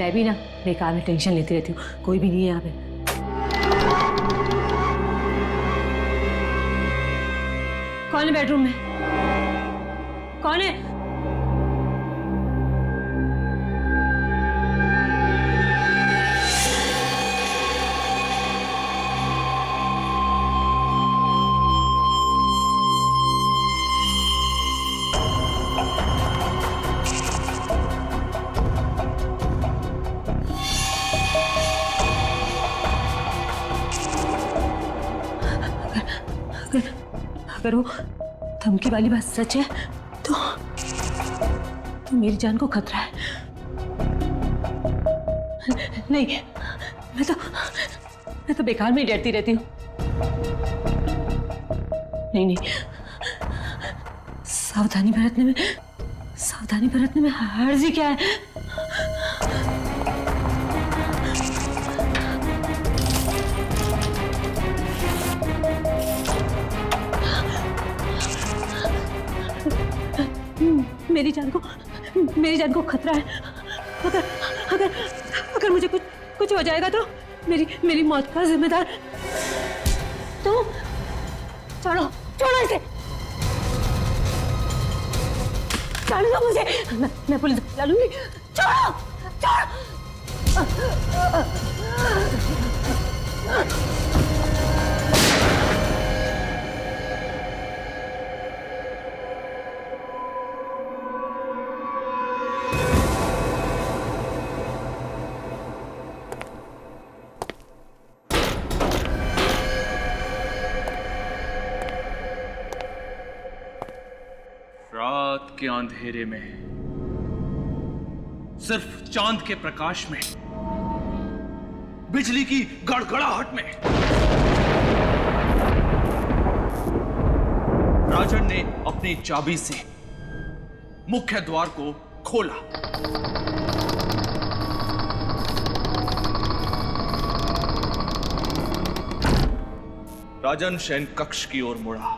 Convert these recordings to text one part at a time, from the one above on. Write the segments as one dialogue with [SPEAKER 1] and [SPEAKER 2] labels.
[SPEAKER 1] मैं भी ना बेकार में टेंशन लेती रहती हूँ। कोई भी नहीं है यहाँ पे। कौन है बेडरूम में? कौन है? अगर वो धमकी वाली बात सच है तो मेरी जान को खतरा है। नहीं, मैं तो बेकार में डरती रहती हूँ। नहीं, सावधानी बरतने में हर्ज ही क्या है। मेरी जान को खतरा है। अगर मुझे कुछ हो जाएगा तो मेरी मौत का जिम्मेदार तुम। छोड़ो इसे। छोड़ दो मुझे। मैं पुलिस बुला लूंगी। छोड़ो।
[SPEAKER 2] रात के अंधेरे में, सिर्फ चांद के प्रकाश में, बिजली की गड़गड़ाहट में राजन ने अपनी चाबी से मुख्य द्वार को खोला। राजन शयन कक्ष की ओर मुड़ा।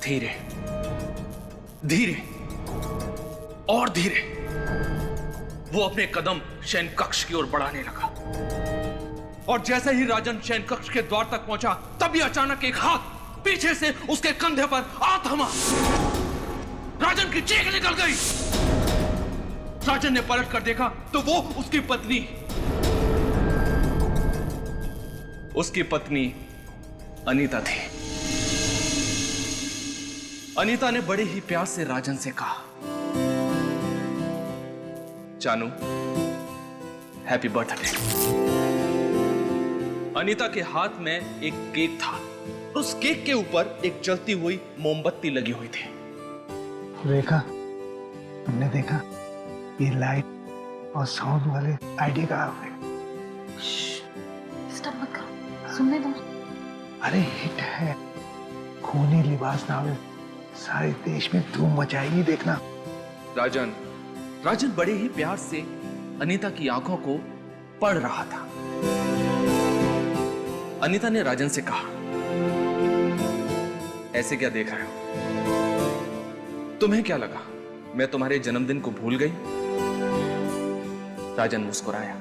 [SPEAKER 2] धीरे धीरे और धीरे वो अपने कदम शयन कक्ष की ओर बढ़ाने लगा। और जैसे ही राजन शयन कक्ष के द्वार तक पहुंचा, तभी अचानक एक हाथ पीछे से उसके कंधे पर आ थमा। राजन की चीख निकल गई। राजन ने पलट कर देखा तो वो उसकी पत्नी अनीता थी। अनीता ने बड़े ही प्यार से राजन से कहा, जानू, हैप्पी बर्थडे। अनीता के हाथ में एक केक था। उस केक के ऊपर एक जलती हुई मोमबत्ती लगी हुई थी।
[SPEAKER 3] रेखा, तुमने देखा ये लाइट और साउंड वाले आईडी कहाँ हुए?
[SPEAKER 4] डिस्टर्ब मत करो, सुनने दो।
[SPEAKER 3] अरे हिट है, खूनी लिबास नावे सारे देश में धूम मचाएगी, देखना।
[SPEAKER 2] राजन बड़े ही प्यार से अनीता की आंखों को पढ़ रहा था। अनीता ने राजन से कहा, ऐसे क्या देख रहे हो? तुम्हें क्या लगा मैं तुम्हारे जन्मदिन को भूल गई? राजन मुस्कुराया।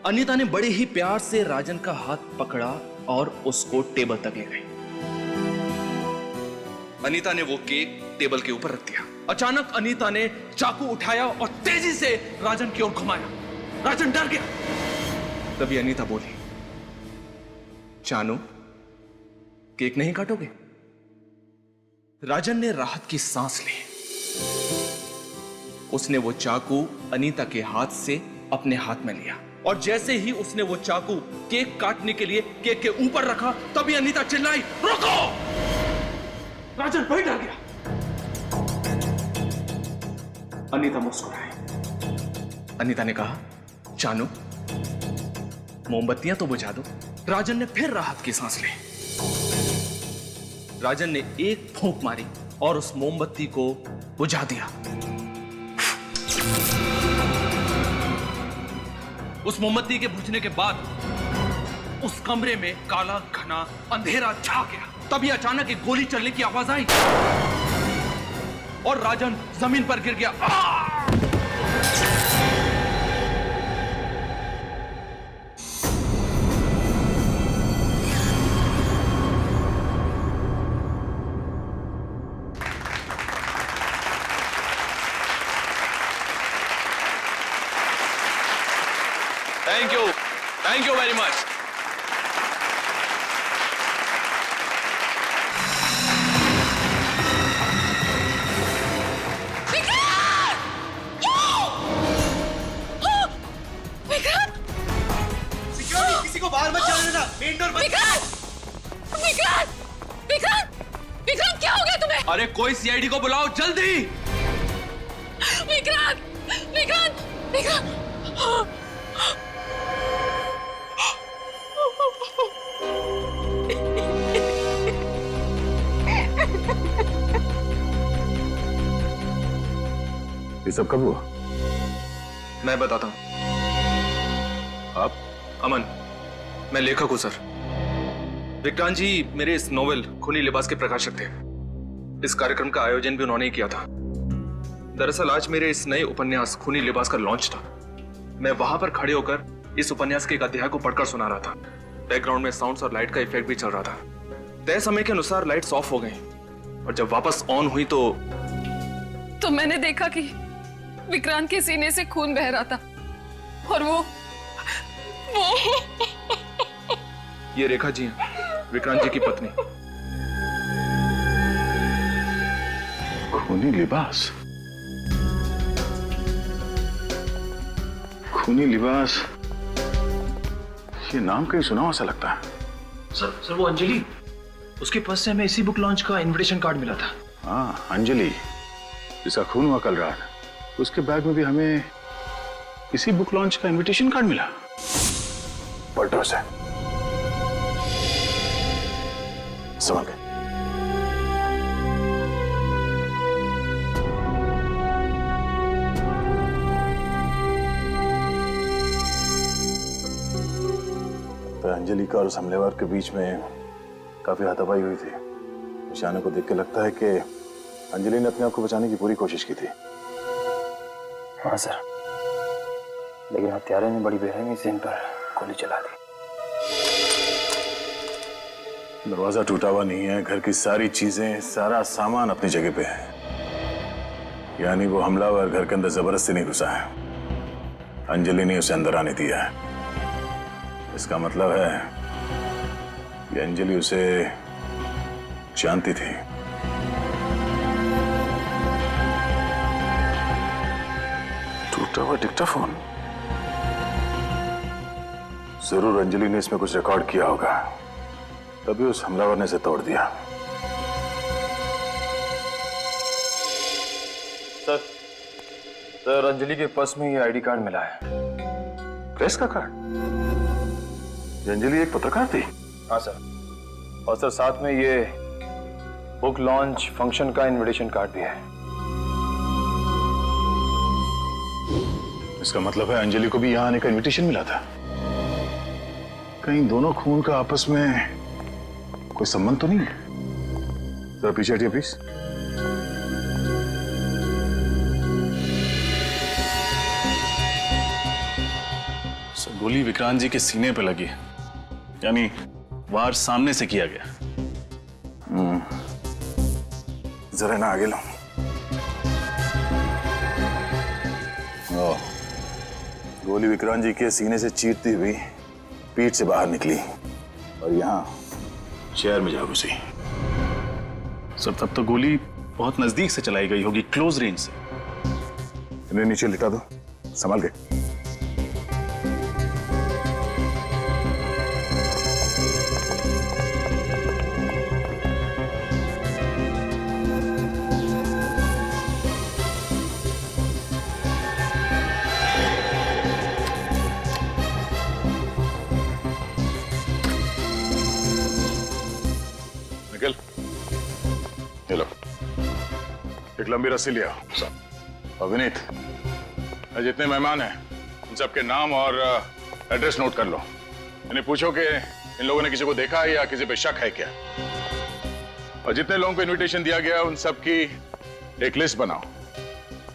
[SPEAKER 2] अनीता ने बड़े ही प्यार से राजन का हाथ पकड़ा और उसको टेबल तक ले गई। अनीता ने वो केक टेबल के ऊपर रख दिया। अचानक अनीता ने चाकू उठाया और तेजी से राजन की ओर घुमाया। राजन डर गया। तभी अनीता बोली, जानू, केक नहीं काटोगे? राजन ने राहत की सांस ली। उसने वो चाकू अनीता के हाथ से अपने हाथ में लिया और जैसे ही उसने वो चाकू केक काटने के लिए केक के ऊपर रखा, तभी अनीता चिल्लाई, रुको! राजन भाई डर गया। अनीता मुस्कुराई। अनीता ने कहा, जानू, मोमबत्तियां तो बुझा दो। राजन ने फिर राहत की सांस ली। राजन ने एक फूंक मारी और उस मोमबत्ती को बुझा दिया। उस मोमबत्ती के बुझने के बाद उस कमरे में काला घना अंधेरा छा गया। तभी अचानक एक गोली चलने की आवाज आई और राजन जमीन पर गिर गया। Thank you very much.
[SPEAKER 5] किसी को बाहर मत जाने देना, मेन डोर बंद।
[SPEAKER 6] विक्रांत क्या हो गया तुम्हें?
[SPEAKER 2] अरे कोई सीआईडी को बुलाओ जल्दी।
[SPEAKER 6] विक्रांत विक्रांत विक्रांत
[SPEAKER 7] ये सब कब हुआ?
[SPEAKER 2] मैं बताता हूं।
[SPEAKER 7] आप?
[SPEAKER 2] अमन, मैं लेखक हूं सर। विक्रांत जी मेरे इस नोवेल खूनी लिबास के प्रकाशक थे। इस कार्यक्रम का आयोजन भी उन्होंने ही किया था। दरअसल आज मेरे इस नए उपन्यास खूनी लिबास का लॉन्च था। मैं वहां पर खड़े होकर इस उपन्यास के एक अध्याय को पढ़कर सुना रहा था। बैकग्राउंड में साउंड्स और लाइट का इफेक्ट भी चल रहा था। तय समय के अनुसार लाइट्स ऑफ हो गई और जब वापस ऑन हुई तो
[SPEAKER 6] मैंने देखा कि विक्रांत के सीने से खून बह रहा था और वो
[SPEAKER 2] ये रेखा जी हैं, विक्रांत जी की पत्नी।
[SPEAKER 7] खूनी लिबास, खूनी लिबास, ये नाम कहीं सुना हुआ सा लगता है।
[SPEAKER 8] सर वो अंजलि, उसके पास से हमें इसी बुक लॉन्च का इनविटेशन कार्ड मिला था।
[SPEAKER 7] हाँ, अंजलि जिसका खून हुआ कल रात, उसके बैग में भी हमें इसी बुक लॉन्च का इनविटेशन कार्ड मिला। पलटो से संभल गए। तो अंजलि का और उस हमलेवर के बीच में काफी हाथापाई हुई थी। निशाने को देख के लगता है कि अंजलि ने अपने आप को बचाने की पूरी कोशिश की थी।
[SPEAKER 8] हाँ सर, लेकिन हत्यारे ने बड़ी बेरहमी से इन पर गोली चला दी।
[SPEAKER 7] दरवाजा टूटा हुआ नहीं है, घर की सारी चीजें, सारा सामान अपनी जगह पे है। यानी वो हमलावर घर के अंदर जबरदस्ती नहीं घुसा है, अंजलि ने उसे अंदर आने दिया है। इसका मतलब है कि अंजलि उसे जानती थी। टूटा हुआ डिक्टाफोन, जरूर अंजलि ने इसमें कुछ रिकॉर्ड किया होगा, तभी उस हमलावर ने इसे तोड़ दिया।
[SPEAKER 8] सर अंजलि के पर्स में ये आईडी कार्ड मिला है।
[SPEAKER 7] प्रेस का कार्ड? ये अंजलि एक पत्रकार थी?
[SPEAKER 8] हाँ सर, और सर साथ में ये बुक लॉन्च फंक्शन का इनविटेशन कार्ड भी है।
[SPEAKER 7] इसका मतलब है अंजलि को भी यहां आने का इनविटेशन मिला था। कहीं दोनों खून का आपस में कोई संबंध तो नहीं है? जरा पीछे हटिए प्लीज।
[SPEAKER 9] गोली विक्रांत जी के सीने पे लगी, यानी वार सामने से किया गया।
[SPEAKER 7] जरा ना आगे लो। गोली विक्रांत जी के सीने से चीरती हुई पीठ से बाहर निकली और यहाँ चेयर में जा घुसी।
[SPEAKER 9] सब तब तो गोली बहुत नजदीक से चलाई गई होगी, क्लोज रेंज से।
[SPEAKER 7] इन्हें नीचे लिटा दो, संभाल के। निकल, ये लो, एक लंबी रस्सी लिया। और विनीत, जितने मेहमान हैं उन सबके नाम और एड्रेस नोट कर लो। इन्हें पूछो कि इन लोगों ने किसी को देखा है या किसी पे शक है क्या। और जितने लोगों को इनविटेशन दिया गया उन सब की एक लिस्ट बनाओ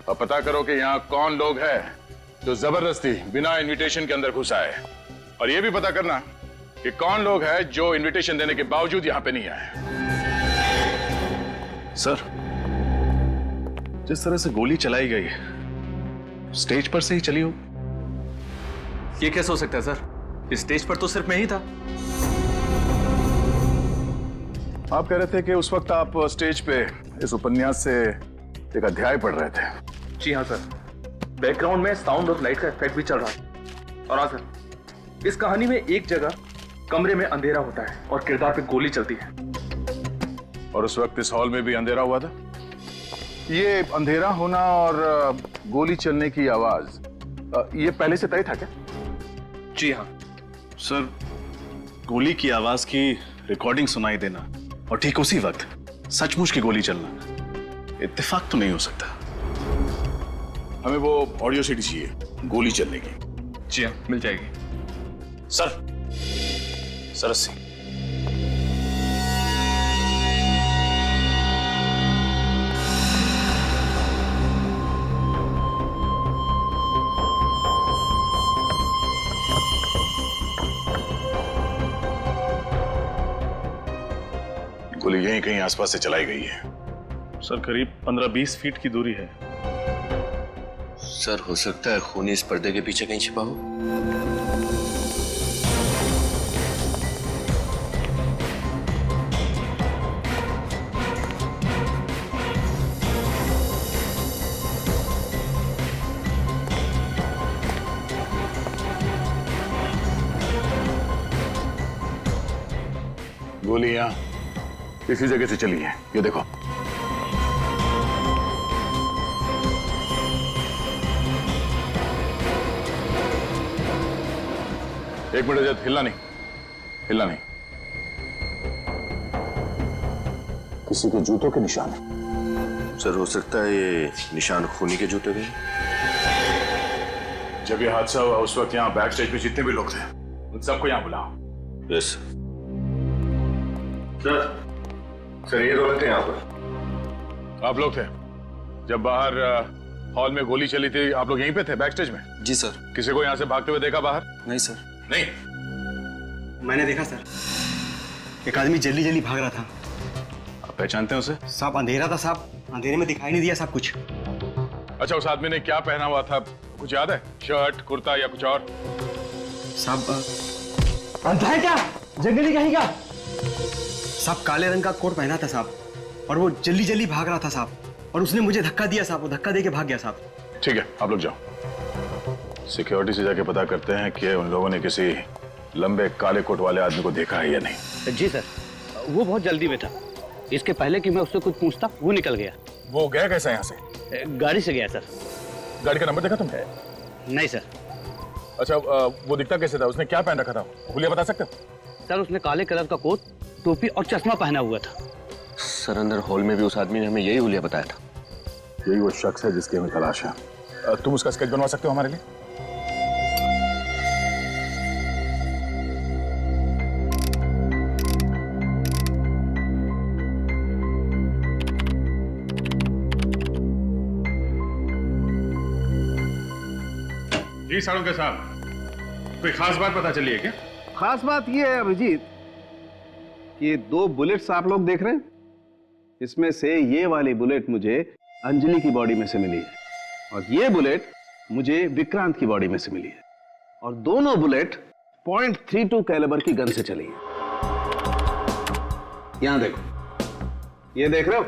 [SPEAKER 7] और पता करो कि यहाँ कौन लोग हैं जो जबरदस्ती बिना इनविटेशन के अंदर घुसा है। और यह भी पता करना कि कौन लोग हैं जो इनविटेशन देने के बावजूद यहाँ पे नहीं आए।
[SPEAKER 9] सर, जिस तरह से गोली चलाई गई स्टेज पर से ही चली हो।
[SPEAKER 2] ये कैसे हो सकता है सर? इस स्टेज पर तो सिर्फ मैं ही था।
[SPEAKER 7] आप कह रहे थे कि उस वक्त आप स्टेज पे इस उपन्यास से एक अध्याय पढ़ रहे थे।
[SPEAKER 2] जी हाँ सर, बैकग्राउंड में साउंड और लाइट का इफेक्ट भी चल रहा है। और हाँ सर, इस कहानी में एक जगह कमरे में अंधेरा होता है और किरदार पे गोली चलती है।
[SPEAKER 7] और उस वक्त इस हॉल में भी अंधेरा हुआ था। ये अंधेरा होना और गोली चलने की आवाज ये पहले से तय था क्या?
[SPEAKER 2] जी हाँ
[SPEAKER 9] सर, गोली की आवाज की रिकॉर्डिंग सुनाई देना और ठीक उसी वक्त सचमुच की गोली चलना इत्तेफाक तो नहीं हो सकता।
[SPEAKER 7] हमें वो ऑडियो सीडी चाहिए गोली चलने की।
[SPEAKER 2] जी हाँ, मिल जाएगी।
[SPEAKER 9] सर, सरस सिंह,
[SPEAKER 7] गोली यहीं कहीं आसपास से चलाई गई है।
[SPEAKER 9] सर करीब 15-20 फीट की दूरी है।
[SPEAKER 5] सर हो सकता है खूनी इस पर्दे के पीछे कहीं छिपा हो।
[SPEAKER 7] गोली यहाँ इसी जगह से चली है, ये देखो। एक मिनट जब हिलना नहीं, हिलना नहीं। किसी के जूतों के निशान है।
[SPEAKER 5] सर हो सकता है ये निशान खूनी के जूते के।
[SPEAKER 7] जब ये हादसा हुआ उस वक्त यहाँ बैक स्टेज पे जितने भी लोग थे उन सबको यहाँ बुलाओ।
[SPEAKER 5] Yes sir. सर ये लोग थे यहाँ पर।
[SPEAKER 7] आप लोग थे जब बाहर हॉल में गोली चली थी, आप लोग यहीं पे थे बैक स्टेज में?
[SPEAKER 8] जी सर।
[SPEAKER 7] किसी को यहाँ से भागते हुए देखा बाहर?
[SPEAKER 8] नहीं सर।
[SPEAKER 7] नहीं?
[SPEAKER 10] मैंने देखा सर, एक आदमी जल्दी जल्दी भाग रहा था।
[SPEAKER 9] आप पहचानते हैं उसे?
[SPEAKER 10] साहब अंधेरा था साहब, अंधेरे में दिखाई नहीं दिया साहब कुछ।
[SPEAKER 7] अच्छा, उस आदमी ने क्या पहना हुआ था कुछ याद है? शर्ट, कुर्ता या कुछ और?
[SPEAKER 10] साहब अंधा है क्या, जंगली कहीं का? साहब काले रंग का कोट पहना था साहब, और वो जल्दी जल्दी भाग रहा था साहब, और उसने मुझे धक्का दिया साहब, वो धक्का दे के भाग गया साहब।
[SPEAKER 7] ठीक है, आप लोग जाओ, सिक्योरिटी से जाके पता करते हैं कि उन लोगों ने किसी लंबे काले कोट वाले आदमी को देखा है या नहीं।
[SPEAKER 11] जी सर, वो बहुत जल्दी में था, इसके पहले कि मैं उससे कुछ पूछता वो निकल गया।
[SPEAKER 7] वो गया कैसे यहाँ से?
[SPEAKER 11] गाड़ी से गया सर।
[SPEAKER 7] गाड़ी का नंबर देखा तुमने?
[SPEAKER 11] नहीं सर।
[SPEAKER 7] अच्छा, वो दिखता कैसे था? उसने क्या पहन रखा था? हुलिया बता सकते हो?
[SPEAKER 11] सर उसने काले कलर का कोट, टोपी और चश्मा पहना हुआ था।
[SPEAKER 5] सर अंदर हॉल में भी उस आदमी ने हमें यही हुलिया बताया था।
[SPEAKER 7] यही वो शख्स है जिसकी हमें तलाश है। तुम उसका स्केच बनवा सकते हो हमारे लिए?
[SPEAKER 12] जी सारुंके साहब, कोई खास बात पता चली है क्या?
[SPEAKER 3] खास बात यह है अभिजीत कि 2 बुलेट्स आप लोग देख रहे हैं, इसमें से ये वाली बुलेट मुझे अंजलि की बॉडी में से मिली है और ये बुलेट मुझे विक्रांत की बॉडी में से मिली है, और दोनों बुलेट .32 कैलिबर की गन से चली है। यहां देखो, ये देख रहे हो,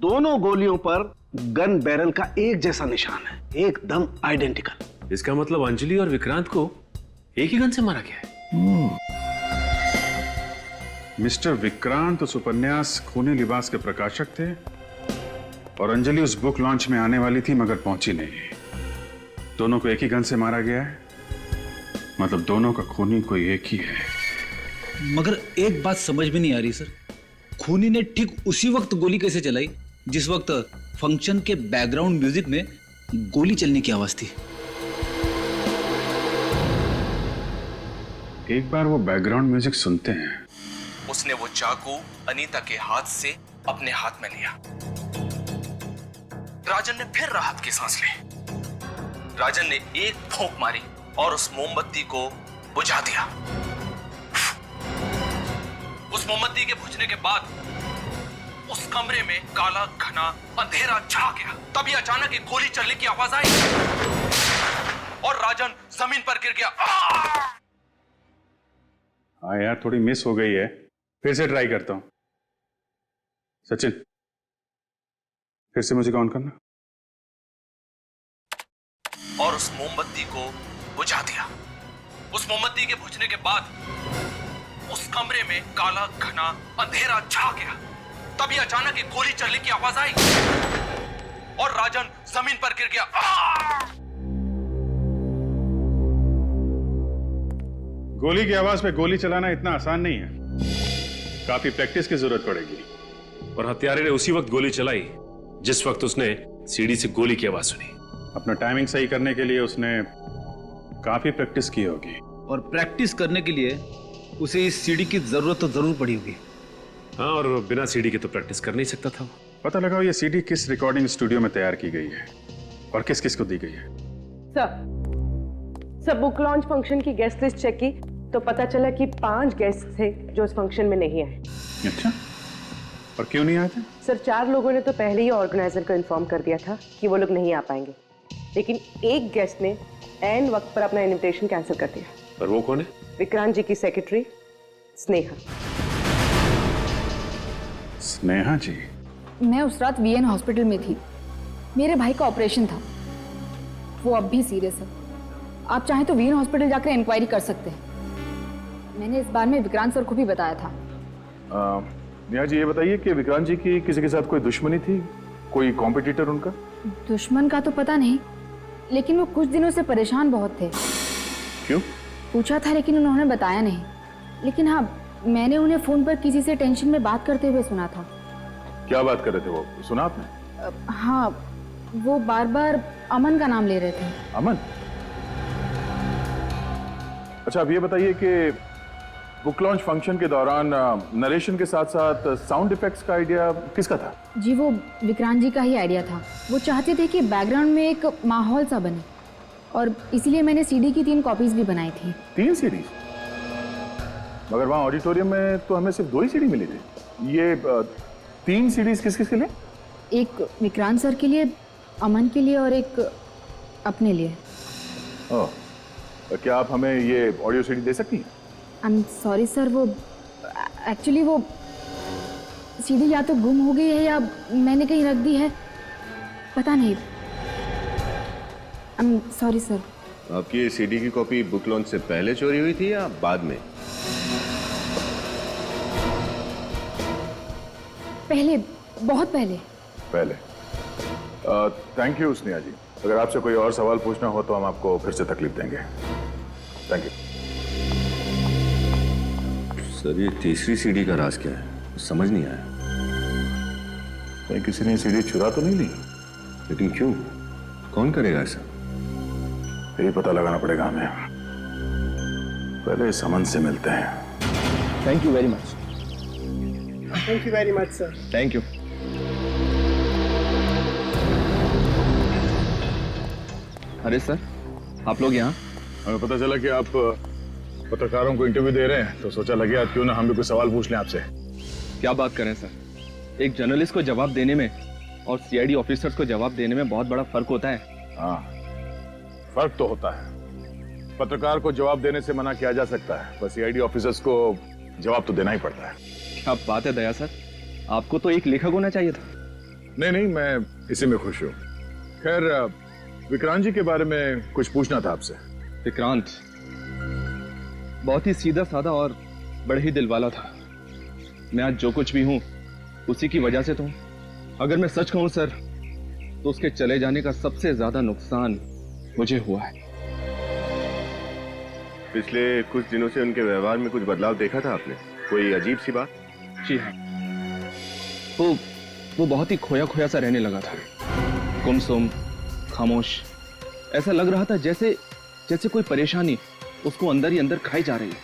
[SPEAKER 3] दोनों गोलियों पर गन बैरल का एक जैसा निशान है, एकदम आइडेंटिकल।
[SPEAKER 12] इसका मतलब अंजलि और विक्रांत को एक ही गन से मारा गया है। मिस्टर विक्रांत उस उपन्यास खूनी लिबास के प्रकाशक थे और अंजलि उस बुक लॉन्च में आने वाली थी मगर पहुंची नहीं। दोनों को एक ही गन से मारा गया है, मतलब दोनों का खूनी कोई एक ही है।
[SPEAKER 13] मगर एक बात समझ में नहीं आ रही सर, खूनी ने ठीक उसी वक्त गोली कैसे चलाई जिस वक्त फंक्शन के बैकग्राउंड म्यूजिक में गोली चलने की आवाज थी?
[SPEAKER 12] एक बार वो बैकग्राउंड म्यूजिक सुनते हैं।
[SPEAKER 2] उसने वो चाकू अनीता के हाथ से अपने हाथ में लिया। राजन ने फिर राहत की सांस ली। राजन ने एक फूंक मारी और उस मोमबत्ती को बुझा दिया। उस मोमबत्ती के बुझने के बाद उस कमरे में काला घना अंधेरा छा गया। तभी अचानक एक गोली चलने की आवाज आई और राजन जमीन पर गिर गया।
[SPEAKER 12] हाँ यार, थोड़ी मिस हो गई है, फिर से ट्राई करता हूं। सचिन, फिर से मुझे ऑन करना।
[SPEAKER 2] और उस मोमबत्ती को बुझा दिया। उस मोमबत्ती के बुझने के बाद उस कमरे में काला घना अंधेरा छा गया। तभी अचानक एक गोली चलने की आवाज आई और राजन जमीन पर गिर गया।
[SPEAKER 12] गोली की आवाज पे गोली चलाना इतना आसान नहीं है, काफी प्रैक्टिस की जरूरत पड़ेगी।
[SPEAKER 14] और हत्यारे ने उसी वक्त गोली चलाई जिस वक्त उसने सीढ़ी से गोली की आवाज सुनी।
[SPEAKER 12] अपना टाइमिंग सही करने के लिए उसने काफी प्रैक्टिस की होगी।
[SPEAKER 13] और प्रैक्टिस करने के लिए उसे इस सीढ़ी की जरूरत तो जरूर पड़ी होगी।
[SPEAKER 14] हाँ, और बिना सीढ़ी के तो प्रैक्टिस कर नहीं सकता था।
[SPEAKER 12] पता लगाओ ये सीडी किस रिकॉर्डिंग स्टूडियो में तैयार की गई है और किस किस को दी गई है।
[SPEAKER 15] सर बुक लॉन्च फंक्शन की गेस्ट लिस्ट चेक की तो पता चला कि 5 गेस्ट थे जो इस फंक्शन में नहीं आए।
[SPEAKER 12] अच्छा, और क्यों नहीं आए थे?
[SPEAKER 15] सर 4 लोगों ने तो पहले ही ऑर्गेनाइजर को इन्फॉर्म कर दिया था कि वो लोग नहीं आ पाएंगे, लेकिन एक गेस्ट ने ऐन वक्त पर अपना इनविटेशन कैंसिल कर दिया।
[SPEAKER 14] और वो कौन है?
[SPEAKER 15] विक्रांत जी की सेक्रेटरी स्नेहा।
[SPEAKER 12] स्नेहा जी?
[SPEAKER 4] मैं उस रात वीएन हॉस्पिटल में थी, मेरे भाई का ऑपरेशन था, वो अब भी सीरियस है। आप चाहें तो वीएन हॉस्पिटल जाकर इंक्वायरी कर सकते हैं। मैंने इस बारे में विक्रांत सर को भी बताया था।
[SPEAKER 7] नेहा जी, ये बताइए कि विक्रांत जी की किसी के साथ कोई दुश्मनी थी, कोई कॉम्पिटिटर उनका?
[SPEAKER 4] दुश्मन का तो पता नहीं, लेकिन वो कुछ दिनों से परेशान बहुत थे।
[SPEAKER 7] क्यों?
[SPEAKER 4] पूछा था लेकिन उन्होंने बताया नहीं। लेकिन हाँ, मैंने उन्हें फोन पर किसी से टेंशन में बात करते हुए सुना था।
[SPEAKER 7] क्या बात कर रहे थे वो, सुना आपने?
[SPEAKER 4] हाँ, वो बार बार अमन का नाम ले रहे थे।
[SPEAKER 7] अमन? अच्छा, अब ये बताइए कि बुक लॉन्च फंक्शन के दौरान नरेशन के साथ साथ साउंड इफेक्ट्स का आइडिया किसका था?
[SPEAKER 4] जी, वो विक्रांत जी का ही आइडिया था। वो चाहते थे कि बैकग्राउंड में एक माहौल सा बने, और इसीलिए मैंने सीडी की 3 कॉपीज भी बनाई थी।
[SPEAKER 7] 3 सीडीज? मगर वहाँ ऑडिटोरियम में तो हमें सिर्फ 2 ही सीडी मिली थी। ये 3 सीडीज किस किस के लिए?
[SPEAKER 4] एक विक्रांत सर के लिए, अमन के लिए और एक अपने लिए।
[SPEAKER 7] ओह, क्या आप हमें ये ऑडियो सीडी दे सकती हैं?
[SPEAKER 4] आई एम सॉरी सर, वो एक्चुअली वो सीडी या तो गुम हो गई है या मैंने कहीं रख दी है, पता नहीं। I am sorry sir.
[SPEAKER 5] आपकी सीडी की कॉपी बुक लॉन्च से पहले चोरी हुई थी या बाद में?
[SPEAKER 4] पहले, बहुत पहले।
[SPEAKER 7] पहले। थैंक यू स्नेहा जी। अगर आपसे कोई और सवाल पूछना हो तो हम आपको फिर से तकलीफ देंगे। Thank you.
[SPEAKER 5] सर, ये तीसरी सीडी का राज क्या है, समझ नहीं आया।
[SPEAKER 7] कहीं किसी ने सीडी चुरा तो नहीं ली?
[SPEAKER 5] लेकिन क्यों, कौन करेगा ऐसा?
[SPEAKER 7] यही पता लगाना पड़ेगा हमें। पहले इस अमन से मिलते हैं।
[SPEAKER 10] Thank you very much.
[SPEAKER 15] Thank you very much sir.
[SPEAKER 10] Thank you. अरे सर, आप लोग यहाँ?
[SPEAKER 7] हमें पता चला कि आप पत्रकारों को इंटरव्यू दे रहे हैं, तो सोचा लगे आज क्यों ना हम भी कुछ सवाल पूछ लें आपसे।
[SPEAKER 10] क्या बात करें सर, एक जर्नलिस्ट को जवाब देने में और सीआईडी ऑफिसर्स को जवाब देने में बहुत बड़ा फर्क होता है।
[SPEAKER 7] हाँ, फर्क तो होता है। पत्रकार को जवाब देने से मना किया जा सकता है, बस सीआईडी ऑफिसर्स को जवाब तो देना ही पड़ता है।
[SPEAKER 10] क्या बात है दया सर, आपको तो एक लेखक होना चाहिए था।
[SPEAKER 7] नहीं, मैं इसी में खुश हूँ। खैर, विक्रांत जी के बारे में कुछ पूछना था आपसे।
[SPEAKER 10] विक्रांत बहुत ही सीधा साधा और बड़े ही दिल वाला था। मैं आज जो कुछ भी हूँ उसी की वजह से तो हूँ। अगर मैं सच कहूँ सर, तो उसके चले जाने का सबसे ज्यादा नुकसान मुझे हुआ है।
[SPEAKER 5] पिछले कुछ दिनों से उनके व्यवहार में कुछ बदलाव देखा था आपने? कोई अजीब सी बात?
[SPEAKER 10] जी हाँ, वो बहुत ही खोया खोया सा रहने लगा था, गुमसुम, खामोश। ऐसा लग रहा था जैसे कोई परेशानी उसको अंदर ही अंदर खाई जा रही है।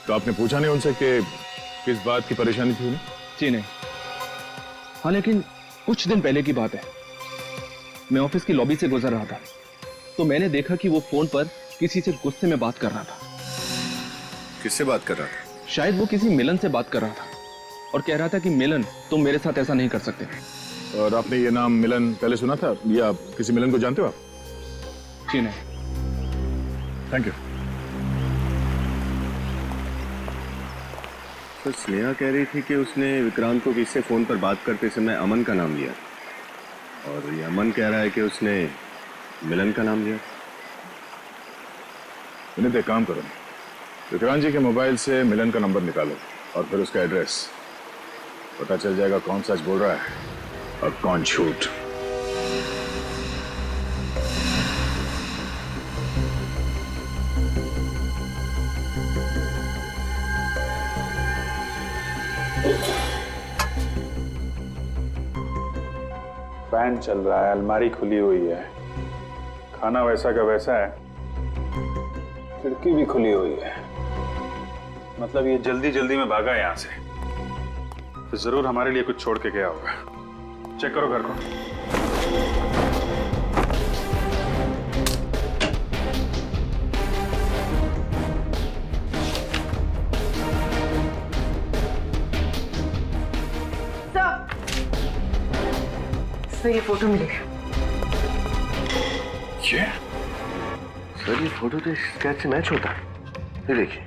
[SPEAKER 7] तो आपने पूछा नहीं उनसे कि किस बात की परेशानी थी उन्हें?
[SPEAKER 10] जी नहीं। हाँ, लेकिन कुछ दिन पहले की बात है। मैं ऑफिस की लॉबी से गुजर रहा था तो मैंने देखा कि वो फोन पर किसी से गुस्से में बात कर रहा था।
[SPEAKER 5] किससे बात कर रहा था?
[SPEAKER 10] शायद वो किसी मिलन से बात कर रहा था और कह रहा था कि मिलन, तुम मेरे साथ ऐसा नहीं कर सकते।
[SPEAKER 7] और आपने ये नाम मिलन पहले सुना था या किसी मिलन को जानते हो आप?
[SPEAKER 10] जी नहीं।
[SPEAKER 7] Thank you.
[SPEAKER 10] तो स्नेहा कह रही थी कि उसने विक्रांत को किससे फोन पर बात करते समय अमन का नाम लिया और ये अमन कह रहा है कि उसने मिलन का नाम लिया।
[SPEAKER 7] विनीत, एक काम करो, विक्रांत जी के मोबाइल से मिलन का नंबर निकालो और फिर उसका एड्रेस, पता चल जाएगा कौन सच बोल रहा है और कौन झूठ। फैन चल रहा है, अलमारी खुली हुई है, खाना वैसा का वैसा है, खिड़की भी खुली हुई है। मतलब ये जल्दी जल्दी में भागा यहां से, तो जरूर हमारे लिए कुछ छोड़ के गया होगा। चेक करो घर को।
[SPEAKER 15] सर ये फोटो मिली।
[SPEAKER 5] ये सर, ये फोटो तो स्केच से मैच होता है। ये देखिए।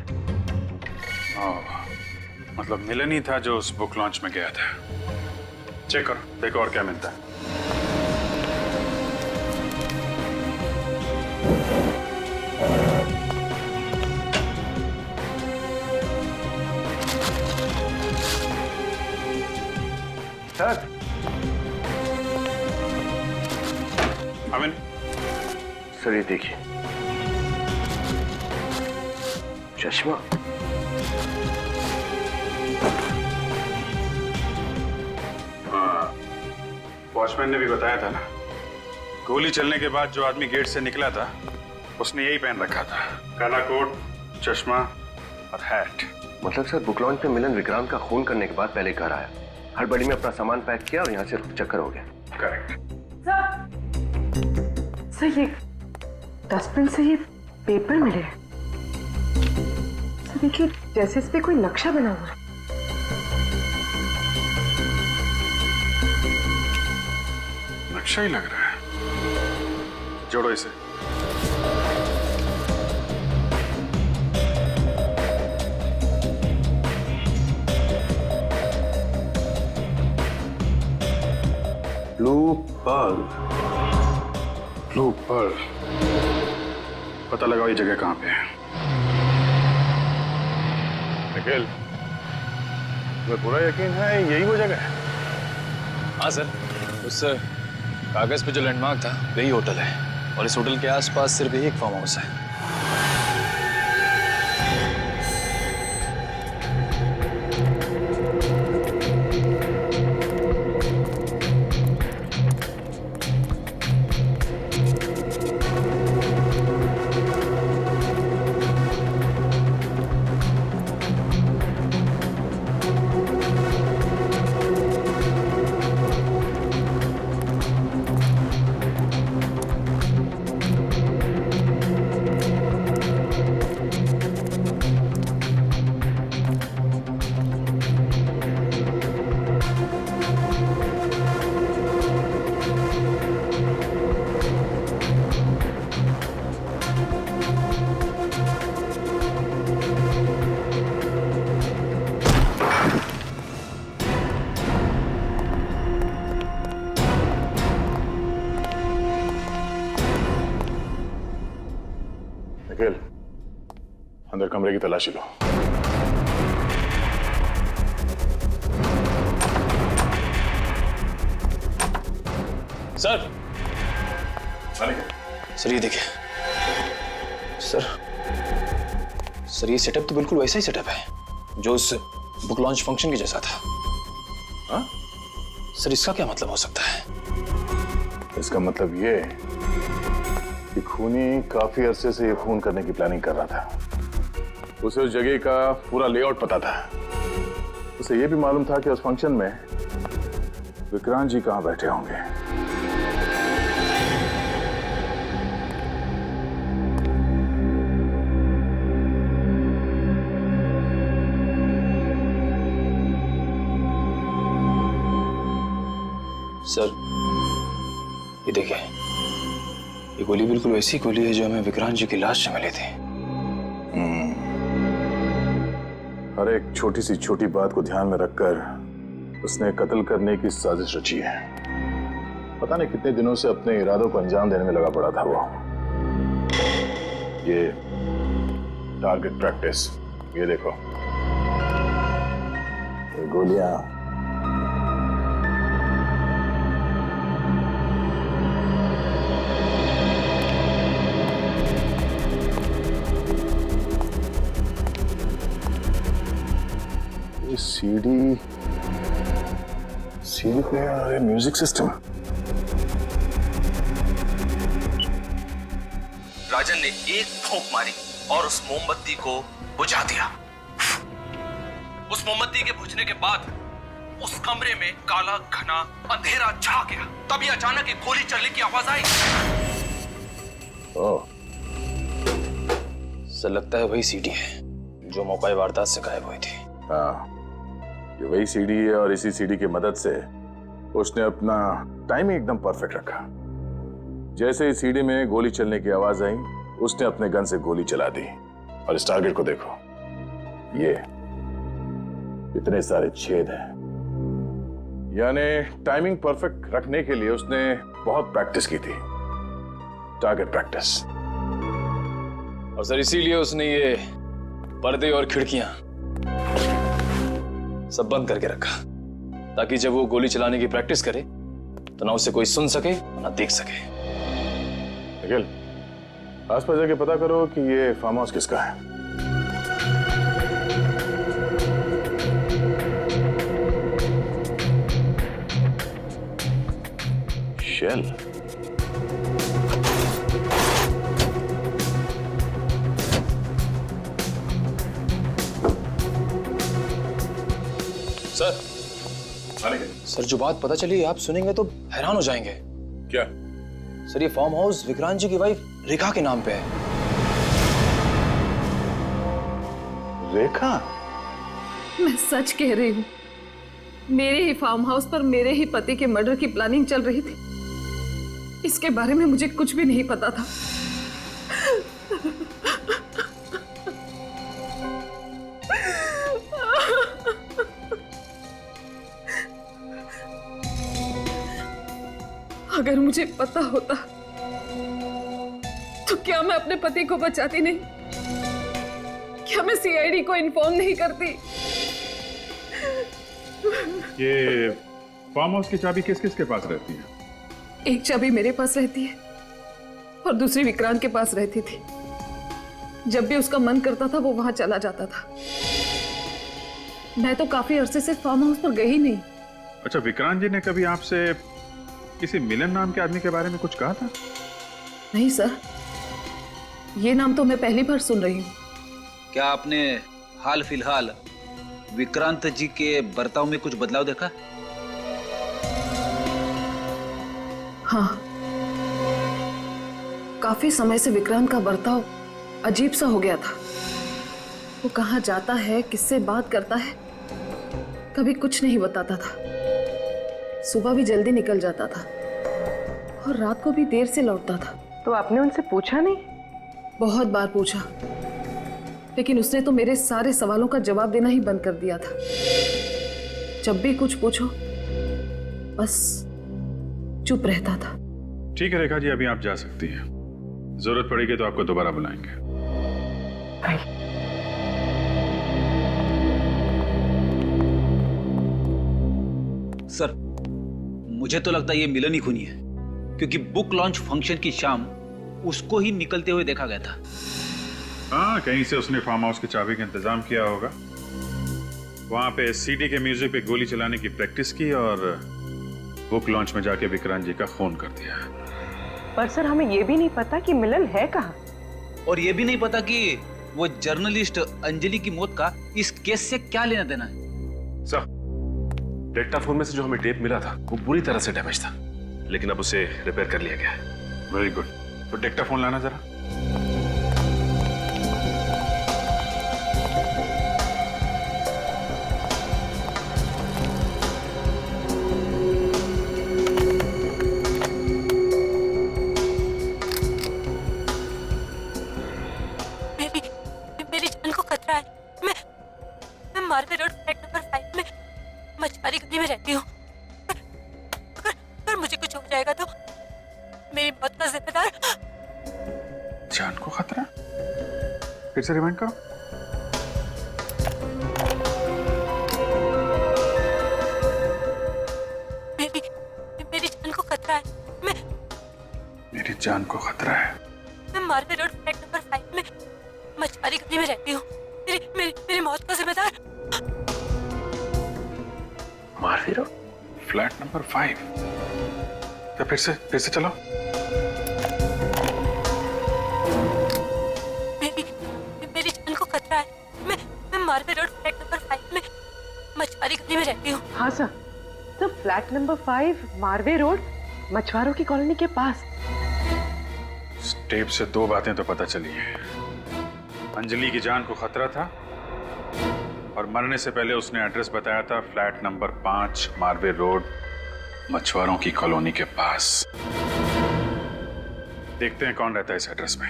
[SPEAKER 7] मतलब मिलन ही था जो उस बुक लॉन्च में गया था। चेक करो, देखो और क्या मिलता है।
[SPEAKER 5] सर,
[SPEAKER 7] अमिन,
[SPEAKER 5] सर ये देखिए, चश्मा।
[SPEAKER 7] वॉचमैन ने भी बताया था ना, गोली चलने के बाद जो आदमी गेट से निकला था उसने यही पहन रखा था, काला कोट, चश्मा और हैट।
[SPEAKER 5] मतलब सर, बुक लॉन्च पे मिलन विक्रांत का खून करने के बाद पहले घर आया, हड़बड़ी में अपना सामान पैक किया और यहाँ से चक्कर हो गया।
[SPEAKER 7] करेक्ट।
[SPEAKER 15] सर ये डस्टबिन से ये पेपर मिले। सर देखिए, जैसे इस पे कोई नक्शा बना हुआ है।
[SPEAKER 7] नक्शा ही लग रहा है। जोड़ो इसे। Blue pearl, blue pearl. पता लगाओ ये जगह कहां पे है। निखिल, तुम्हें पूरा यकीन है यही वो जगह है?
[SPEAKER 9] हाँ सर, उस कागज पे जो लैंडमार्क था वही होटल है और इस होटल के आसपास सिर्फ एक फार्म हाउस है।
[SPEAKER 7] निखिल, अंदर कमरे की तलाशी लो।
[SPEAKER 9] सर, सर ये देखिए। सर ये सेटअप तो बिल्कुल वैसा ही सेटअप है जो उस बुक लॉन्च फंक्शन के जैसा था। हाँ? सर इसका क्या मतलब हो सकता है?
[SPEAKER 7] इसका मतलब ये कि खूनी काफी अरसे से ये खून करने की प्लानिंग कर रहा था। उसे उस जगह का पूरा लेआउट पता था। उसे ये भी मालूम था कि उस फंक्शन में विक्रांत जी कहां बैठे होंगे।
[SPEAKER 9] सर ये देखिए, ये गोली बिल्कुल वैसी गोली है जो हमें विक्रांत जी की लाश से मिली थी।
[SPEAKER 7] हर एक छोटी सी छोटी बात को ध्यान में रखकर उसने कत्ल करने की साजिश रची है। पता नहीं कितने दिनों से अपने इरादों को अंजाम देने में लगा पड़ा था वो। ये टारगेट प्रैक्टिस, ये देखो, ये गोलियां। ये सीडी प्लेयर और म्यूजिक सिस्टम।
[SPEAKER 2] राजन ने एक फूंक मारी और उस मोमबत्ती को बुझा दिया। उस मोमबत्ती के बुझने के बाद उस कमरे में काला घना अंधेरा छा गया। तभी अचानक एक गोली चलने की आवाज आई।
[SPEAKER 8] ओह, सर लगता है वही सीडी है जो मौका वारदात से गायब हुई थी।
[SPEAKER 7] हाँ, ये वही सीडी है और इसी सीडी की मदद से उसने अपना टाइमिंग एकदम परफेक्ट रखा। जैसे ही सीडी में गोली चलने की आवाज आई, उसने अपने गन से गोली चला दी। और इस टारगेट को देखो, ये इतने सारे छेद हैं। यानी टाइमिंग परफेक्ट रखने के लिए उसने बहुत प्रैक्टिस की थी, टारगेट प्रैक्टिस।
[SPEAKER 8] और सर इसीलिए उसने ये पर्दे और खिड़कियां सब बंद करके रखा, ताकि जब वो गोली चलाने की प्रैक्टिस करे तो ना उसे कोई सुन सके ना देख सके।
[SPEAKER 7] निखिल, आसपास जाके पता करो कि ये फार्म हाउस किसका है। शेल।
[SPEAKER 8] सर जो बात पता चली आप सुनेंगे तो हैरान हो जाएंगे।
[SPEAKER 7] क्या?
[SPEAKER 8] सर ये फार्म हाउस विक्रांत जी की वाइफ रेखा के नाम पे है।
[SPEAKER 7] रेखा?
[SPEAKER 6] मैं सच कह रही हूँ, मेरे ही फार्म हाउस पर मेरे ही पति के मर्डर की प्लानिंग चल रही थी। इसके बारे में मुझे कुछ भी नहीं पता था। अगर मुझे पता होता तो क्या मैं अपने पति को बचाती नहीं? क्या मैं सीआईडी को इन्फॉर्म नहीं करती?
[SPEAKER 12] ये फार्म हाउस की चाबी किस किस के पास रहती है?
[SPEAKER 6] एक चाबी मेरे पास रहती है और दूसरी विक्रांत के पास रहती थी। जब भी उसका मन करता था वो वहां चला जाता था। मैं तो काफी अरसे से फार्म हाउस पर गई नहीं।
[SPEAKER 12] अच्छा, विक्रांत जी ने कभी आपसे किसी मिलन नाम के आदमी के बारे में कुछ कहा था?
[SPEAKER 6] नहीं सर, ये नाम तो मैं पहली बार सुन रही हूँ।
[SPEAKER 13] क्या आपने हाल फिलहाल विक्रांत जी के बर्ताव में कुछ बदलाव देखा?
[SPEAKER 6] हाँ, काफी समय से विक्रांत का बर्ताव अजीब सा हो गया था। वो कहाँ जाता है, किससे बात करता है, कभी कुछ नहीं बताता था। सुबह भी जल्दी निकल जाता था और रात को भी देर से लौटता था।
[SPEAKER 15] तो आपने उनसे पूछा नहीं?
[SPEAKER 6] बहुत बार पूछा, लेकिन उसने तो मेरे सारे सवालों का जवाब देना ही बंद कर दिया था। जब भी कुछ पूछो बस चुप रहता था।
[SPEAKER 12] ठीक है रेखा जी, अभी आप जा सकती हैं। जरूरत पड़ेगी तो आपको दोबारा बुलाएंगे।
[SPEAKER 13] सर मुझे तो लगता है ये मिलन ही खूनी है, क्योंकि बुक लॉन्च फंक्शन की शाम उसको ही निकलते हुए देखा गया था।
[SPEAKER 12] हाँ, कहीं से उसने फार्म हाउस की चाबी का इंतजाम किया होगा। वहां पे सीडी के म्यूजिक पे गोली चलाने की प्रैक्टिस की और बुक लॉन्च में जाके विक्रांत जी का खून कर दिया।
[SPEAKER 15] पर सर हमें ये भी नहीं पता कि मिलन है कहाँ,
[SPEAKER 13] और ये भी नहीं पता कि वो जर्नलिस्ट अंजलि की मौत का इस केस से क्या लेना देना है।
[SPEAKER 14] सर, डेक्टाफोन में से जो हमें टेप मिला था वो बुरी तरह से डैमेज था, लेकिन अब उसे रिपेयर कर लिया गया है।
[SPEAKER 12] Very good. तो डेक्टाफोन लाना जरा।
[SPEAKER 1] मेरी जान को खतरा है। मैं मछुआरी गली में रहती हूँ। अगर मुझे कुछ हो जाएगा तो मेरी मौत का जिम्मेदार।
[SPEAKER 12] जान को खतरा? फिर से रिमाइंड करो।
[SPEAKER 1] मेरी जान को खतरा है।
[SPEAKER 12] मेरी जान को खतरा है।
[SPEAKER 1] मैं मार्वे रोड फ्लैट नंबर 5 में मछुआरी गली में रहती हूँ। मेरी मौत का जिम्मेदार।
[SPEAKER 12] Marve road flat number 5। तो फिर से चलो।
[SPEAKER 1] मेरी जान को खतरा है। मैं मार्वे रोड फ्लैट नंबर 5 में मछुआरी गली में रहती हूँ।
[SPEAKER 15] हाँ सर, तो फ्लैट नंबर 5 मार्वे रोड मछुआरों की कॉलोनी के पास।
[SPEAKER 12] टेप से दो बातें तो पता चली है। अंजलि की जान को खतरा था और मरने से पहले उसने एड्रेस बताया था फ्लैट नंबर 5 मार्वे रोड मछुआरों की कॉलोनी के पास। देखते हैं कौन रहता है इस एड्रेस में।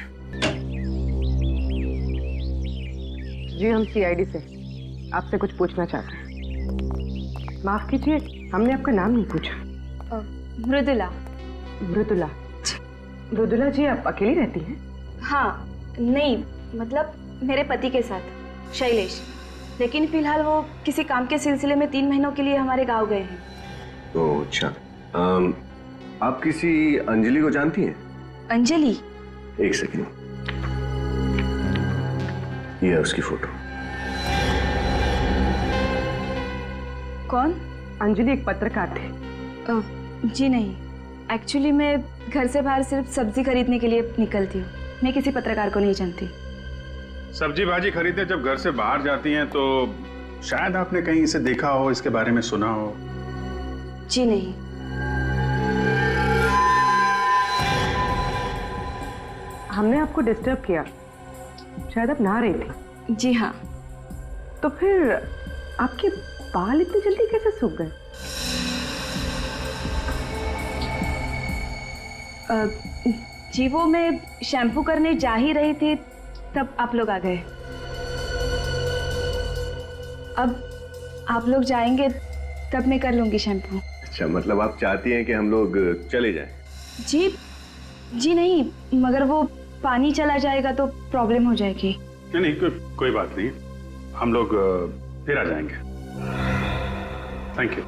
[SPEAKER 15] जी हम सीआईडी से आपसे कुछ पूछना चाहते हैं। माफ कीजिए, हमने आपका नाम नहीं पूछा।
[SPEAKER 4] मृदुला।
[SPEAKER 15] मृदुला। मृदुला जी, आप अकेली रहती हैं?
[SPEAKER 16] हाँ, नहीं मतलब मेरे पति के साथ शैलेश, लेकिन फिलहाल वो किसी काम के सिलसिले में 3 महीनों के लिए हमारे गांव गए हैं।
[SPEAKER 5] ओह अच्छा। आप किसी अंजलि को जानती हैं?
[SPEAKER 16] अंजलि?
[SPEAKER 5] एक सेकंड, ये है उसकी फोटो।
[SPEAKER 16] कौन?
[SPEAKER 15] अंजलि एक पत्रकार थे।
[SPEAKER 16] जी नहीं, एक्चुअली मैं घर से बाहर सिर्फ सब्जी खरीदने के लिए निकलती हूँ। मैं किसी पत्रकार को नहीं जानती।
[SPEAKER 12] सब्जी भाजी खरीदने जब घर से बाहर जाती हैं तो शायद आपने कहीं इसे देखा हो, इसके बारे में सुना हो।
[SPEAKER 16] जी नहीं।
[SPEAKER 15] हमने आपको डिस्टर्ब किया, शायद आप नहा रही थी।
[SPEAKER 16] जी हाँ।
[SPEAKER 15] तो फिर आपके बाल इतनी जल्दी कैसे सूख गए?
[SPEAKER 16] जी वो मैं शैम्पू करने जा ही रही थी तब आप लोग आ गए। अब आप लोग जाएंगे तब मैं कर लूंगी शैम्पू।
[SPEAKER 5] अच्छा, मतलब आप चाहती हैं कि हम लोग चले जाएं?
[SPEAKER 16] जी नहीं, मगर वो पानी चला जाएगा तो प्रॉब्लम हो जाएगी।
[SPEAKER 12] नहीं, कोई बात नहीं, हम लोग फिर आ जाएंगे। Thank you.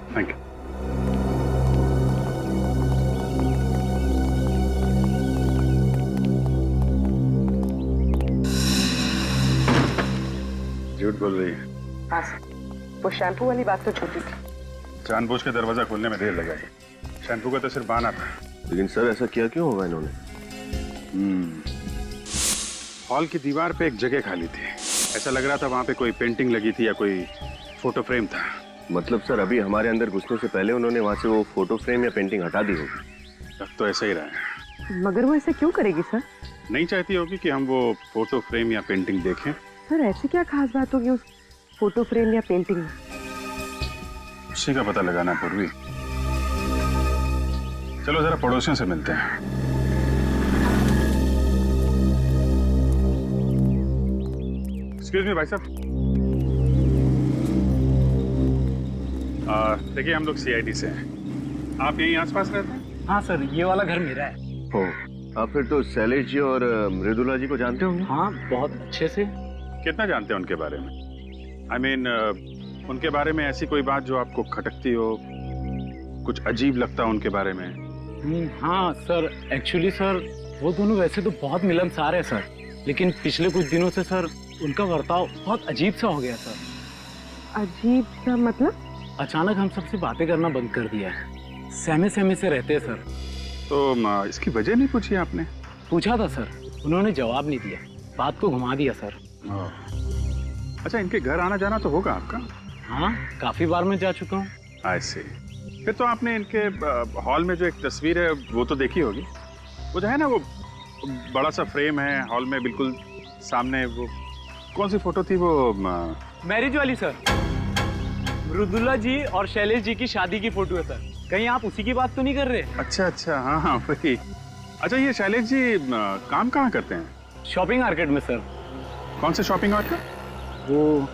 [SPEAKER 12] झूठ बोल रही है।
[SPEAKER 15] हाँ सर, वो शैम्पू वाली बात तो झूठी थी।
[SPEAKER 12] जानबूझ के दरवाजा खोलने में देर लगाई। शैम्पू का तो सिर्फ बहाना था।
[SPEAKER 5] लेकिन सर ऐसा किया क्यों होगा इन्होंने?
[SPEAKER 12] हॉल की दीवार पे एक जगह खाली थी। ऐसा लग रहा था वहां पे कोई पेंटिंग लगी थी या कोई फोटो फ्रेम था।
[SPEAKER 5] मतलब सर अभी हमारे अंदर घुसने से पहले उन्होंने वहां से वो फोटो फ्रेम या पेंटिंग हटा दी होगी।
[SPEAKER 12] अब तो ऐसा ही रहा है।
[SPEAKER 15] मगर वो ऐसे क्यों करेगी सर?
[SPEAKER 12] नहीं चाहती होगी कि हम वो फोटो फ्रेम या पेंटिंग देखें।
[SPEAKER 15] सर ऐसी क्या खास बात होगी उस फोटो फ्रेम या पेंटिंग में?
[SPEAKER 12] उसी का पता लगाना पूर्वी। चलो जरा पड़ोसियों से मिलते हैं। एक्सक्यूज मी भाई साहब। देखिए हम लोग सीआईडी से हैं। आप यहीं आसपास रहते हैं?
[SPEAKER 11] हाँ सर, ये वाला घर मेरा है।
[SPEAKER 5] हो, आप फिर तो शैलेश जी और मृदुला जी को जानते होंगे?
[SPEAKER 11] हाँ, बहुत अच्छे से।
[SPEAKER 12] कितना जानते हैं उनके बारे में? I mean, उनके बारे में ऐसी कोई बात जो आपको खटकती हो, कुछ अजीब लगता हो उनके बारे में?
[SPEAKER 11] हाँ सर, एक्चुअली सर वो दोनों वैसे तो बहुत मिलनसार है सर, लेकिन पिछले कुछ दिनों से सर उनका बर्ताव बहुत अजीब सा हो गया सर।
[SPEAKER 15] अजीब सा मतलब?
[SPEAKER 11] अचानक हम सबसे बातें करना बंद कर दिया है। सहमे सहमे से रहते हैं सर।
[SPEAKER 12] तो इसकी वजह नहीं पूछी आपने?
[SPEAKER 11] पूछा था सर, उन्होंने जवाब नहीं दिया, बात को घुमा दिया सर।
[SPEAKER 12] अच्छा, इनके घर आना जाना तो होगा आपका?
[SPEAKER 11] हाँ, काफी बार मैं जा चुका हूँ।
[SPEAKER 12] I see। फिर तो आपने इनके हॉल में जो एक तस्वीर है वो तो देखी होगी। वो जो है ना, वो बड़ा सा फ्रेम है हॉल में बिल्कुल सामने। वो कौन सी फोटो थी? वो
[SPEAKER 11] मैरिज वाली सर, मृदुला जी और शैलेश जी की शादी की फोटो है सर। कहीं आप उसी की बात तो नहीं कर रहे?
[SPEAKER 12] अच्छा, हाँ वही। अच्छा, ये शैलेश जी काम कहाँ करते हैं?
[SPEAKER 11] शॉपिंग मार्केट में सर।
[SPEAKER 12] कौन से शॉपिंग मार्केट?
[SPEAKER 11] वो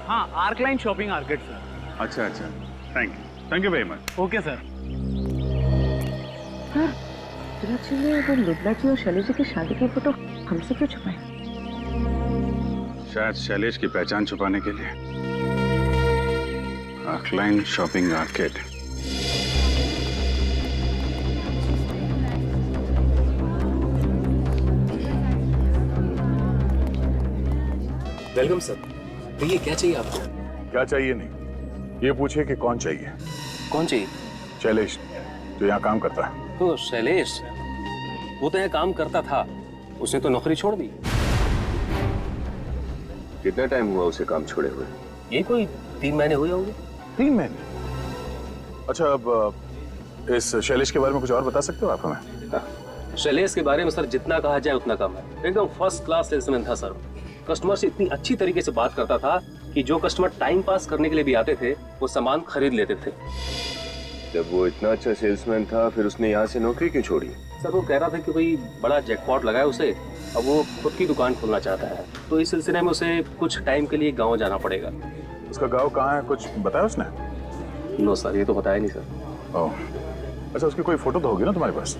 [SPEAKER 11] हाँ, arc line shopping market sir.
[SPEAKER 12] अच्छा, thank you very much.
[SPEAKER 11] Okay sir.
[SPEAKER 15] जी ने वो मृदुला जी और शैलेश जी की शादी की फोटो हमसे क्यों छुपाई?
[SPEAKER 12] शायद शैलेश की पहचान छुपाने के लिए। आर्कलाइन शॉपिंग आर्केड।
[SPEAKER 14] Welcome sir. भैया क्या चाहिए आपको?
[SPEAKER 12] क्या चाहिए नहीं, ये पूछे कि कौन चाहिए।
[SPEAKER 14] कौन चाहिए?
[SPEAKER 12] शैलेश, जो यहाँ काम करता है।
[SPEAKER 14] तो शैलेश, वो तो यहाँ काम करता था, उसने तो नौकरी छोड़ दी।
[SPEAKER 5] कितना टाइम हुआ उसे काम छोड़े हुए?
[SPEAKER 14] ये कोई 3 महीने हुए होंगे।
[SPEAKER 12] 3 महीने? अच्छा, अब इस शैलेश के बारे में कुछ और बता सकते हो आप हमें?
[SPEAKER 14] शैलेश के बारे में सर जितना कहा जाए उतना कम है। एकदम फर्स्ट क्लास सेल्समैन था सर। कस्टमर से इतनी अच्छी तरीके से बात करता था कि जो कस्टमर टाइम पास करने के लिए भी आते थे वो सामान खरीद लेते थे।
[SPEAKER 5] जब वो इतना अच्छा सेल्समैन था, फिर उसने यहाँ से नौकरी क्यों छोड़ी?
[SPEAKER 14] सर वो कह रहा था कि भाई बड़ा जैकपॉट लगा है उसे, अब वो खुद की दुकान खोलना चाहता है, तो इस सिलसिले में उसे कुछ टाइम के लिए गाँव जाना पड़ेगा।
[SPEAKER 12] उसका गाँव कहाँ है, कुछ बताया उसने?
[SPEAKER 14] नो सर, ये तो बताया नहीं सर।
[SPEAKER 12] ओह, अच्छा, उसकी कोई फोटो तो होगी ना तुम्हारे पास?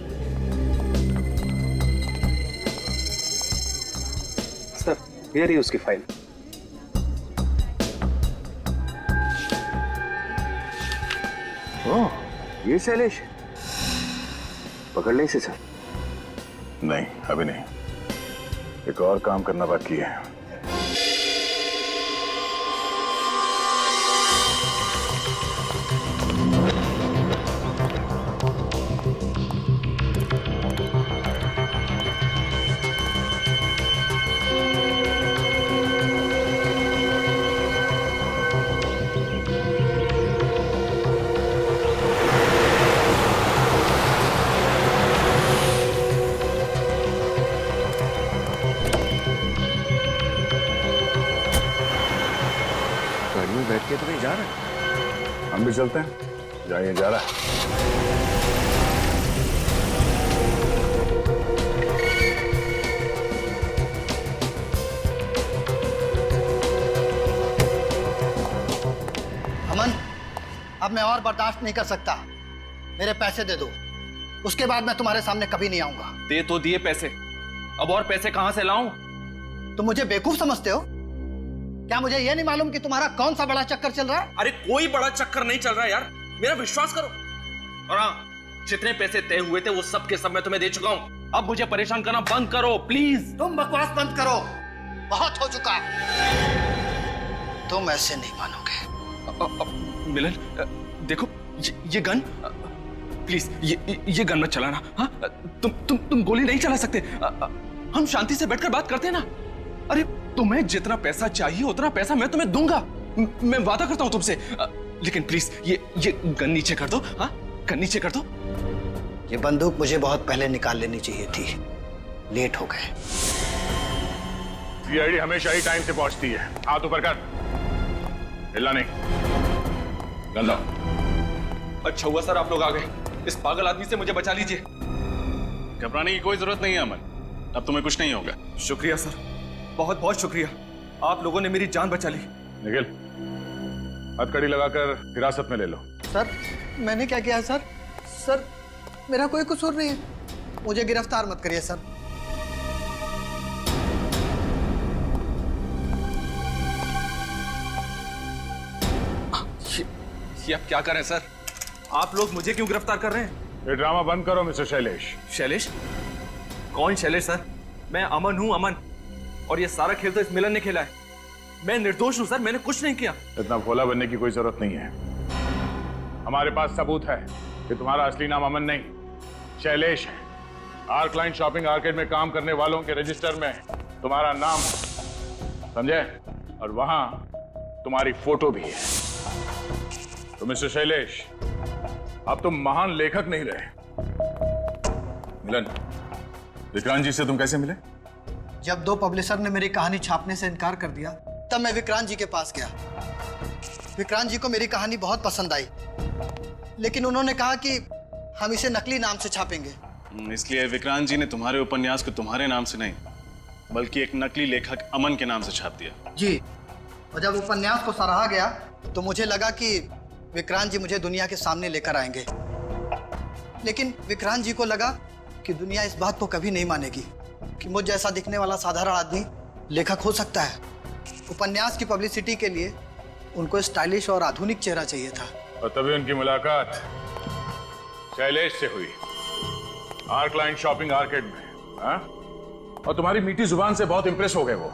[SPEAKER 14] सर ये रही उसकी फाइल।
[SPEAKER 5] ओह, ये शैलेश पकड़ ले इसे सर।
[SPEAKER 12] नहीं, अभी नहीं, एक और काम करना बाकी है।
[SPEAKER 5] गाड़ी में बैठ के तो नहीं जा रहा?
[SPEAKER 12] हम भी चलते हैं, जाइए, जा रहा है।
[SPEAKER 17] अमन, अब मैं और बर्दाश्त नहीं कर सकता। मेरे पैसे दे दो, उसके बाद मैं तुम्हारे सामने कभी नहीं आऊंगा।
[SPEAKER 2] दे तो दिए पैसे, अब और पैसे कहां से लाऊं?
[SPEAKER 17] तुम मुझे बेवकूफ समझते हो क्या? मुझे यह नहीं मालूम कि तुम्हारा कौन सा बड़ा चक्कर चल रहा है?
[SPEAKER 2] अरे कोई बड़ा चक्कर नहीं चल रहा यार, मेरा विश्वास करो। और हाँ, जितने पैसे तय हुए थे वो सब के सब मैं तुम्हें दे चुका हूं। अब मुझे परेशान करना बंद करो प्लीज।
[SPEAKER 17] तुम बकवास बंद करो, बहुत हो चुका। तुम ऐसे नहीं मानोगे।
[SPEAKER 2] मिलन, देखो ये गन, प्लीज ये गन मत चलाना। हाँ, तुम गोली नहीं चला सकते। हम शांति से बैठकर बात करते हैं ना। अरे तुम्हें जितना पैसा चाहिए उतना पैसा मैं तुम्हें दूंगा, मैं वादा करता हूं तुमसे। लेकिन प्लीज ये गन नीचे कर दो। हाँ, गन नीचे कर दो।
[SPEAKER 17] ये बंदूक मुझे बहुत पहले निकाल लेनी चाहिए थी, लेट हो गए।
[SPEAKER 12] सीआईडी हमेशा ही टाइम से पहुंचती है। हाथ ऊपर कर, हिलना नहीं। गन लो।
[SPEAKER 2] अच्छा हुआ सर आप लोग आ गए, इस पागल आदमी से मुझे बचा लीजिए।
[SPEAKER 9] घबराने की कोई जरूरत नहीं है अमन, अब तुम्हें कुछ नहीं होगा।
[SPEAKER 2] शुक्रिया सर, बहुत बहुत शुक्रिया, आप लोगों ने मेरी जान बचा ली।
[SPEAKER 12] निखिल, हथकड़ी लगाकर हिरासत में ले लो।
[SPEAKER 17] सर मैंने क्या किया है सर? सर मेरा कोई कसूर नहीं है, मुझे गिरफ्तार मत करिए सर।
[SPEAKER 2] ये आप क्या कर रहे हैं सर? आप लोग मुझे क्यों गिरफ्तार कर रहे हैं?
[SPEAKER 12] ये ड्रामा बंद करो मिस्टर शैलेश।
[SPEAKER 2] शैलेश? कौन शैलेश सर? मैं अमन हूं, अमन। और ये सारा खेल तो इस मिलन ने खेला है। मैं निर्दोष हूं सर, मैंने कुछ नहीं किया।
[SPEAKER 12] इतना भोला बनने की कोई जरूरत नहीं है। हमारे पास सबूत है कि तुम्हारा असली नाम अमन नहीं, शैलेश है। आर्कलाइन शॉपिंग आर्केड में काम करने वालों के रजिस्टर में तुम्हारा नाम, समझे? और वहां तुम्हारी फोटो भी है। तो मिस्टर शैलेश, अब तुम महान लेखक नहीं रहे। मिलन, विक्रांत जी से तुम कैसे मिले?
[SPEAKER 17] जब दो पब्लिशर ने मेरी कहानी छापने से इनकार कर दिया, तब मैं विक्रांत जी के पास गया। विक्रांत जी को मेरी कहानी बहुत पसंद आई, लेकिन उन्होंने कहा कि हम इसे नकली नाम से छापेंगे।
[SPEAKER 9] इसलिए विक्रांत जी ने तुम्हारे उपन्यास को तुम्हारे नाम से नहीं, बल्कि एक नकली लेखक अमन के नाम से छाप दिया।
[SPEAKER 17] जी, और जब उपन्यास को सराहा गया तो मुझे लगा कि विक्रांत जी मुझे दुनिया के सामने लेकर आएंगे, लेकिन विक्रांत जी को लगा कि दुनिया इस बात को कभी नहीं मानेगी कि मुझ जैसा दिखने वाला साधारण आदमी लेखक हो सकता है। उपन्यास की पब्लिसिटी के लिए उनको स्टाइलिश और आधुनिक चेहरा चाहिए था।
[SPEAKER 7] और तभी उनकी मुलाकात शैलेश से हुई, आर्क लाइन शॉपिंग आर्केड में। हाँ? और तुम्हारी मीठी जुबान से बहुत इंप्रेस हो गए वो,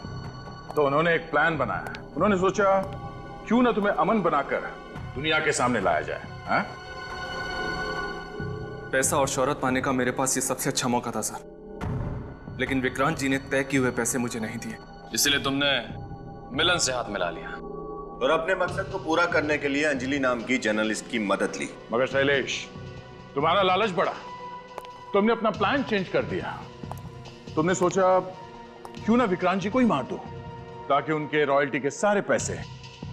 [SPEAKER 7] तो उन्होंने एक प्लान बनाया। उन्होंने सोचा क्यों ना तुम्हें अमन बनाकर दुनिया के सामने लाया जाए। हाँ?
[SPEAKER 18] पैसा और शोहरत पाने का मेरे पास ये सबसे अच्छा मौका था सर, लेकिन विक्रांत जी ने तय किए हुए पैसे मुझे नहीं दिए,
[SPEAKER 5] इसलिए तुमने मिलन से हाथ मिला लिया और अपने मकसद को पूरा करने के लिए अंजलि नाम की जर्नलिस्ट की मदद ली।
[SPEAKER 7] मगर शैलेश, तुम्हारा लालच बढ़ा, तुमने अपना प्लान चेंज कर दिया। तुमने सोचा क्यों ना विक्रांत जी को ही मार दो ताकि उनके रॉयल्टी के सारे पैसे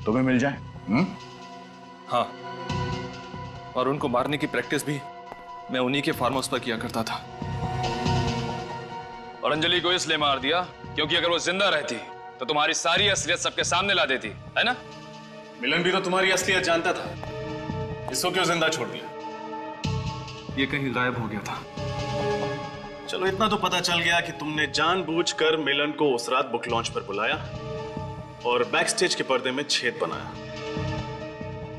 [SPEAKER 7] तुम्हें मिल जाएं।
[SPEAKER 18] हाँ, और उनको मारने की प्रैक्टिस भी मैं उन्हीं के फार्म हाउस पर किया करता था।
[SPEAKER 19] और अंजलि को इसलिए मार दिया क्योंकि अगर वो जिंदा रहती तो तुम्हारी सारी असलियत सबके सामने ला देती, है ना?
[SPEAKER 9] मिलन भी तो तुम्हारी असलियत जानता था, इसको क्यों जिंदा छोड़ दिया?
[SPEAKER 18] ये कहीं गायब हो गया था।
[SPEAKER 9] चलो इतना तो पता चल गया कि तुमने जानबूझकर मिलन को उस रात बुक लॉन्च पर बुलाया और बैक स्टेज के पर्दे में छेद बनाया।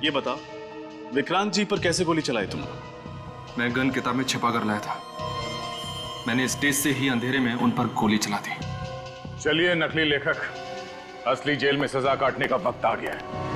[SPEAKER 9] ये बताओ, विक्रांत जी पर कैसे गोली चलाई तुमने?
[SPEAKER 18] मैं गन किताब में छिपा कर लाया था। मैंने स्टेज से ही अंधेरे में उन पर गोली चला दी।
[SPEAKER 7] चलिए नकली लेखक, असली जेल में सजा काटने का वक्त आ गया है।